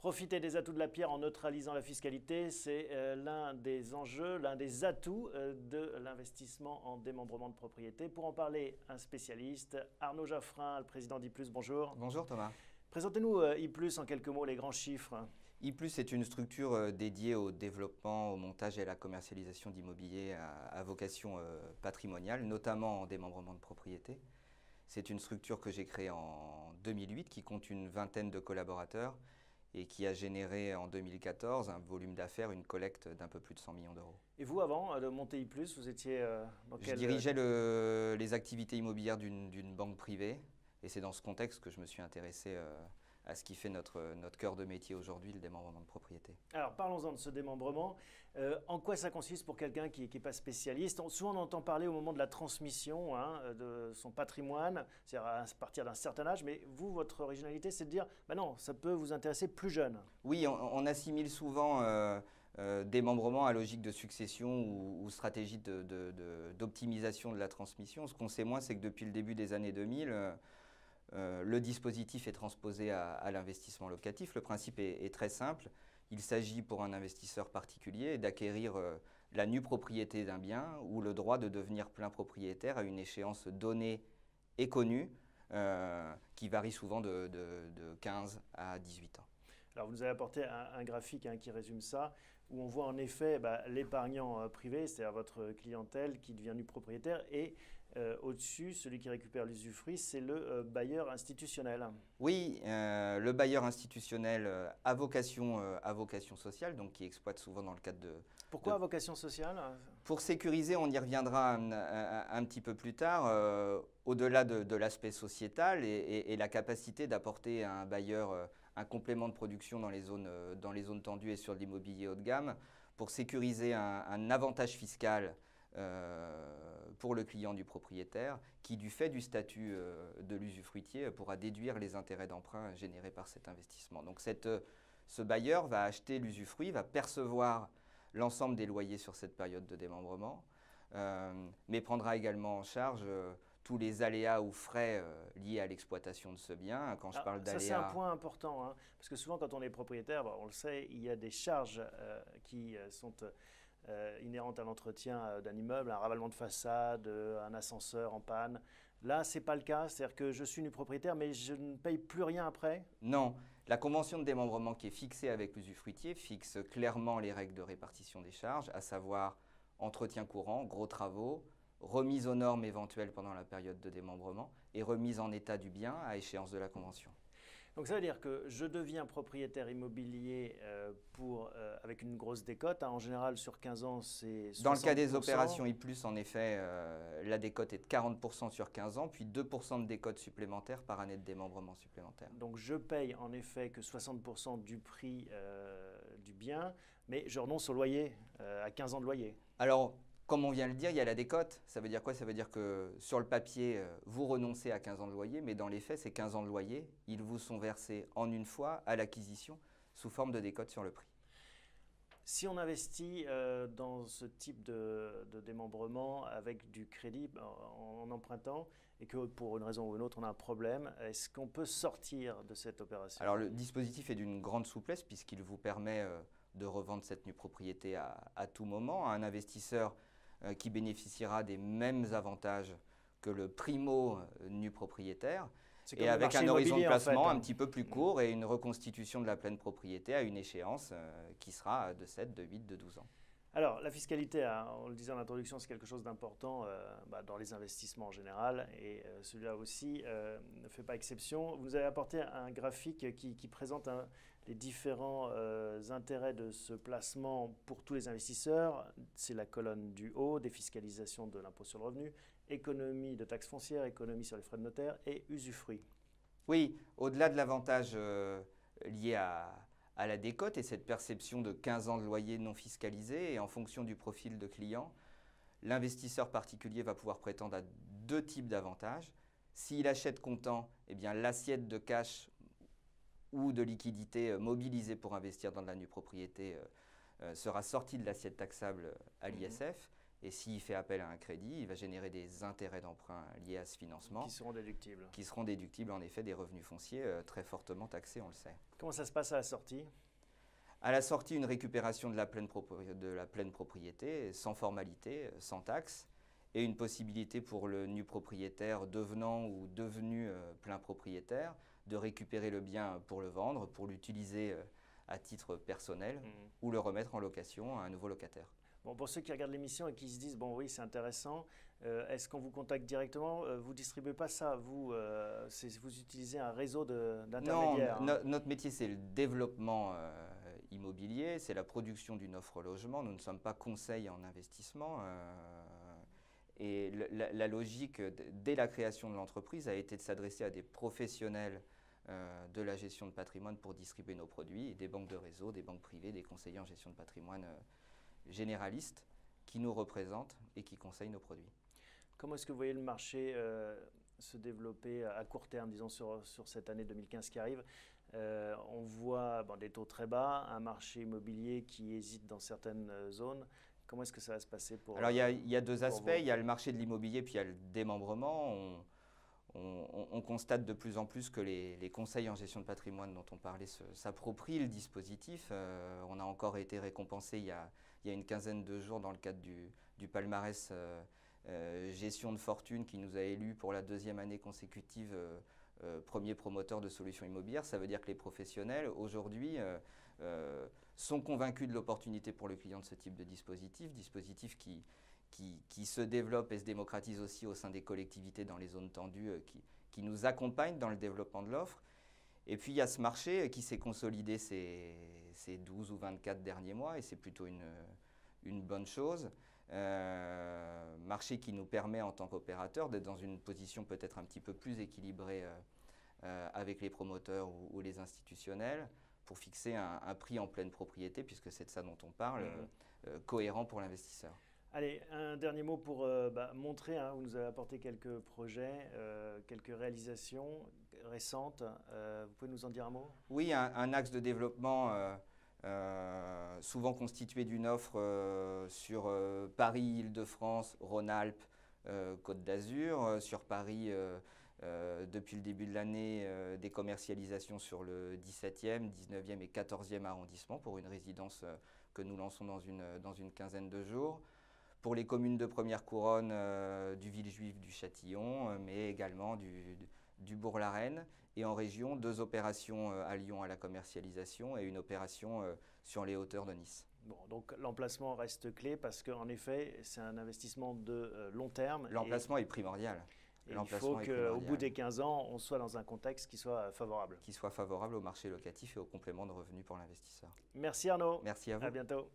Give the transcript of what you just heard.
Profiter des atouts de la pierre en neutralisant la fiscalité, c'est l'un des enjeux, l'un des atouts de l'investissement en démembrement de propriété. Pour en parler, un spécialiste, Arnaud Jaffrin, le président d'I+, bonjour. Bonjour Thomas. Présentez-nous I+, en quelques mots, les grands chiffres. I+, est une structure dédiée au développement, au montage et à la commercialisation d'immobilier à vocation patrimoniale, notamment en démembrement de propriété. C'est une structure que j'ai créée en 2008 qui compte une vingtaine de collaborateurs et qui a généré en 2014 un volume d'affaires, une collecte d'un peu plus de 100 millions d'euros. Et vous, avant de monter I+, vous étiez dans quel... Je dirigeais les activités immobilières d'une banque privée et c'est dans ce contexte que je me suis intéressé à ce qui fait notre cœur de métier aujourd'hui, le démembrement de propriété. Alors parlons-en de ce démembrement. En quoi ça consiste pour quelqu'un qui n'est pas spécialiste? Souvent on entend parler au moment de la transmission de son patrimoine, c'est-à-dire à partir d'un certain âge, mais vous, votre originalité, c'est de dire, bah non, ça peut vous intéresser plus jeune. Oui, on assimile souvent démembrement à logique de succession ou stratégie d'optimisation de la transmission. Ce qu'on sait moins, c'est que depuis le début des années 2000, le dispositif est transposé à l'investissement locatif. Le principe est très simple. Il s'agit pour un investisseur particulier d'acquérir la nue propriété d'un bien ou le droit de devenir plein propriétaire à une échéance donnée et connue qui varie souvent de 15 à 18 ans. Alors vous nous avez apporté un graphique qui résume ça, où on voit en effet l'épargnant privé, c'est-à-dire votre clientèle qui devient nue propriétaire, et au-dessus, celui qui récupère l'usufruit, c'est le bailleur institutionnel. Oui, le bailleur institutionnel à vocation sociale, donc qui exploite souvent dans le cadre de... Pourquoi à vocation sociale? Pour sécuriser, on y reviendra un petit peu plus tard, au-delà de l'aspect sociétal et la capacité d'apporter à un bailleur un complément de production dans les zones tendues et sur l'immobilier haut de gamme, pour sécuriser un avantage fiscal pour le client du propriétaire qui, du fait du statut de l'usufruitier, pourra déduire les intérêts d'emprunt générés par cet investissement. Donc ce bailleur va acheter l'usufruit, va percevoir l'ensemble des loyers sur cette période de démembrement, mais prendra également en charge tous les aléas ou frais liés à l'exploitation de ce bien. Quand je parle d'aléas... Ça, c'est un point important, parce que souvent, quand on est propriétaire, on le sait, il y a des charges qui sont inhérentes à l'entretien d'un immeuble, un ravalement de façade, un ascenseur en panne. Là, ce n'est pas le cas, c'est-à-dire que je suis nu propriétaire, mais je ne paye plus rien après? Non. La convention de démembrement qui est fixée avec l'usufruitier fixe clairement les règles de répartition des charges, à savoir entretien courant, gros travaux, remise aux normes éventuelles pendant la période de démembrement et remise en état du bien à échéance de la convention. Donc ça veut dire que je deviens propriétaire immobilier avec une grosse décote. En général, sur 15 ans, c'est 60%. Dans le cas des opérations I+, en effet, la décote est de 40% sur 15 ans, puis 2% de décote supplémentaire par année de démembrement supplémentaire. Donc je paye en effet que 60% du prix du bien, mais je renonce au loyer, à 15 ans de loyer. Alors, comme on vient de le dire, il y a la décote. Ça veut dire quoi? Ça veut dire que sur le papier, vous renoncez à 15 ans de loyer, mais dans les faits, ces 15 ans de loyer, ils vous sont versés en une fois à l'acquisition sous forme de décote sur le prix. Si on investit dans ce type de démembrement avec du crédit en empruntant et que pour une raison ou une autre on a un problème, est-ce qu'on peut sortir de cette opération? Alors le dispositif est d'une grande souplesse puisqu'il vous permet de revendre cette nue propriété à tout moment à un investisseur qui bénéficiera des mêmes avantages que le primo nu propriétaire et avec un horizon de placement un petit peu plus court et une reconstitution de la pleine propriété à une échéance qui sera de 7, de 8, de 12 ans. Alors, la fiscalité, on le disait en introduction, c'est quelque chose d'important dans les investissements en général et celui-là aussi ne fait pas exception. Vous nous avez apporté un graphique qui présente les différents intérêts de ce placement pour tous les investisseurs. C'est la colonne du haut, défiscalisation de l'impôt sur le revenu, économie de taxes foncières, économie sur les frais de notaire et usufruit. Oui, au-delà de l'avantage lié à la décote et cette perception de 15 ans de loyer non fiscalisé et en fonction du profil de client, l'investisseur particulier va pouvoir prétendre à deux types d'avantages. S'il achète comptant, eh bien l'assiette de cash ou de liquidité mobilisée pour investir dans de la nue propriété sera sortie de l'assiette taxable à l'ISF. Et s'il fait appel à un crédit, il va générer des intérêts d'emprunt liés à ce financement. Qui seront déductibles. Qui seront déductibles, en effet, des revenus fonciers très fortement taxés, on le sait. Comment ça se passe à la sortie? À la sortie, une récupération de la pleine propriété, sans formalité, sans taxe, et une possibilité pour le nu propriétaire devenant ou devenu plein propriétaire de récupérer le bien pour le vendre, pour l'utiliser à titre personnel ou le remettre en location à un nouveau locataire. Bon, pour ceux qui regardent l'émission et qui se disent, bon oui, c'est intéressant, est-ce qu'on vous contacte directement? Vous ne distribuez pas ça, vous utilisez un réseau d'intermédiaires? Non, notre métier, c'est le développement immobilier, c'est la production d'une offre logement. Nous ne sommes pas conseil en investissement. Et la logique, dès la création de l'entreprise, a été de s'adresser à des professionnels de la gestion de patrimoine pour distribuer nos produits, des banques de réseau, des banques privées, des conseillers en gestion de patrimoine généralistes qui nous représentent et qui conseillent nos produits. Comment est-ce que vous voyez le marché se développer à court terme, disons sur cette année 2015 qui arrive? On voit des taux très bas, un marché immobilier qui hésite dans certaines zones. Comment est-ce que ça va se passer pour Alors, il y a deux aspects. vous? Il y a le marché de l'immobilier, puis il y a le démembrement. On constate de plus en plus que les conseils en gestion de patrimoine dont on parlait s'approprient le dispositif. On a encore été récompensé il y a une quinzaine de jours dans le cadre du palmarès gestion de fortune qui nous a élus pour la deuxième année consécutive premier promoteur de solutions immobilières. Ça veut dire que les professionnels aujourd'hui sont convaincus de l'opportunité pour le client de ce type de dispositif qui se développe et se démocratise aussi au sein des collectivités dans les zones tendues, qui nous accompagnent dans le développement de l'offre. Et puis il y a ce marché qui s'est consolidé ces 12 ou 24 derniers mois, et c'est plutôt une bonne chose. Marché qui nous permet en tant qu'opérateur d'être dans une position peut-être un petit peu plus équilibrée avec les promoteurs ou les institutionnels pour fixer un prix en pleine propriété, puisque c'est de ça dont on parle, cohérent pour l'investisseur. Allez, un dernier mot pour montrer, vous nous avez apporté quelques projets, quelques réalisations récentes. Vous pouvez nous en dire un mot? Oui, un axe de développement souvent constitué d'une offre sur Paris, Île-de-France, Rhône-Alpes, Côte d'Azur. Sur Paris, depuis le début de l'année, des commercialisations sur le 17e, 19e et 14e arrondissement pour une résidence que nous lançons dans une quinzaine de jours. Pour les communes de première couronne du Villejuif, du Châtillon, mais également du Bourg-la-Reine. Et en région, 2 opérations à Lyon à la commercialisation et une opération sur les hauteurs de Nice. Bon, donc l'emplacement reste clé parce qu'en effet, c'est un investissement de long terme. L'emplacement est primordial. Et il faut qu'au bout des 15 ans, on soit dans un contexte qui soit favorable. Qui soit favorable au marché locatif et au complément de revenus pour l'investisseur. Merci Arnaud. Merci à vous. À bientôt.